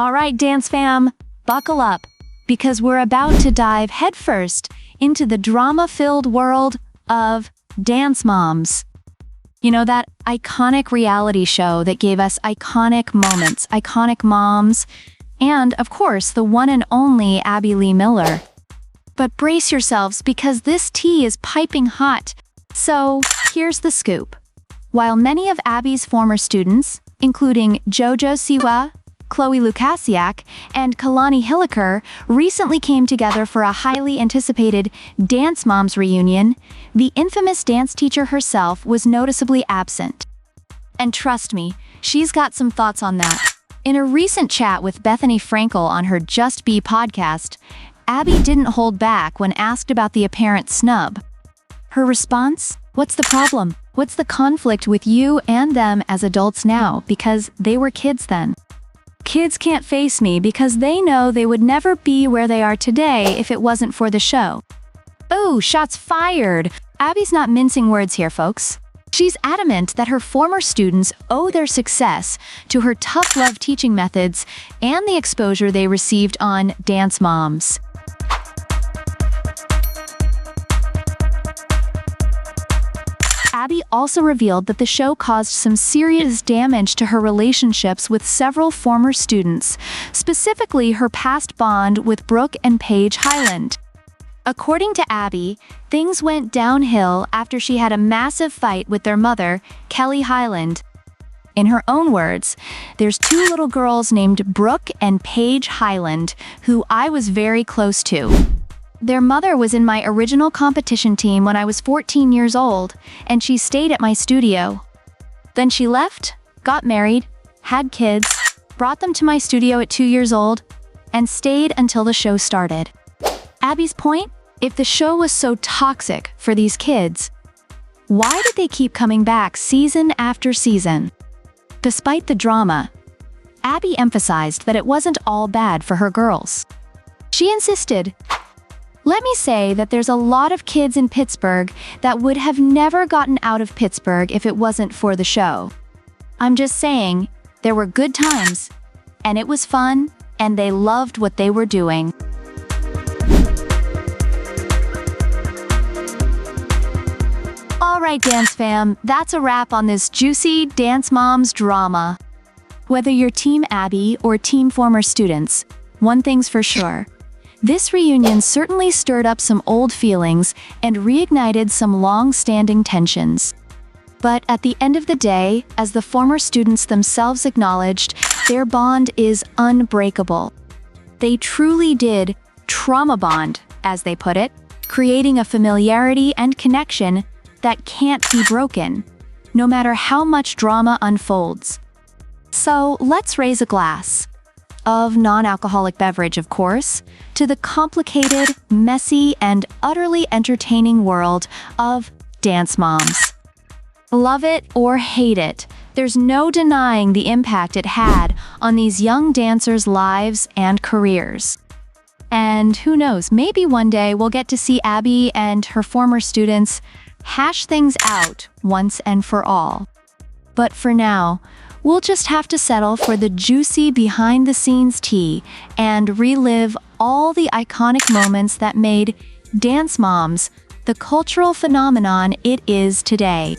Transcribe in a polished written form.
All right, dance fam, buckle up, because we're about to dive headfirst into the drama-filled world of Dance Moms. You know, that iconic reality show that gave us iconic moments, iconic moms, and, of course, the one and only Abby Lee Miller. But brace yourselves, because this tea is piping hot. So, here's the scoop. While many of Abby's former students, including JoJo Siwa, Chloe Lukasiak, and Kalani Hilliker, recently came together for a highly anticipated Dance Moms reunion, the infamous dance teacher herself was noticeably absent. And trust me, she's got some thoughts on that. In a recent chat with Bethany Frankel on her Just Be podcast, Abby didn't hold back when asked about the apparent snub. Her response? What's the problem? What's the conflict with you and them as adults now, because they were kids then? Kids can't face me because they know they would never be where they are today if it wasn't for the show. Oh, shots fired! Abby's not mincing words here, folks. She's adamant that her former students owe their success to her tough love teaching methods and the exposure they received on Dance Moms. Abby also revealed that the show caused some serious damage to her relationships with several former students, specifically her past bond with Brooke and Paige Hyland. According to Abby, things went downhill after she had a massive fight with their mother, Kelly Hyland. In her own words, "There's two little girls named Brooke and Paige Hyland, who I was very close to. Their mother was in my original competition team when I was 14 years old, and she stayed at my studio. Then she left, got married, had kids, brought them to my studio at 2 years old, and stayed until the show started." Abby's point? If the show was so toxic for these kids, why did they keep coming back season after season? Despite the drama, Abby emphasized that it wasn't all bad for her girls. She insisted, "Let me say that there's a lot of kids in Pittsburgh that would have never gotten out of Pittsburgh if it wasn't for the show. I'm just saying, there were good times, and it was fun, and they loved what they were doing." Alright, Dance Fam, that's a wrap on this juicy Dance Moms drama. Whether you're Team Abby or Team former students, one thing's for sure. This reunion certainly stirred up some old feelings and reignited some long-standing tensions. But at the end of the day, as the former students themselves acknowledged, their bond is unbreakable. They truly did trauma bond, as they put it, creating a familiarity and connection that can't be broken, no matter how much drama unfolds. So let's raise a glass. Of non-alcoholic beverage, of course, to the complicated, messy, and utterly entertaining world of Dance Moms. Love it or hate it, there's no denying the impact it had on these young dancers' lives and careers. And who knows, maybe one day we'll get to see Abby and her former students hash things out once and for all. But for now, we'll just have to settle for the juicy behind-the-scenes tea and relive all the iconic moments that made Dance Moms the cultural phenomenon it is today.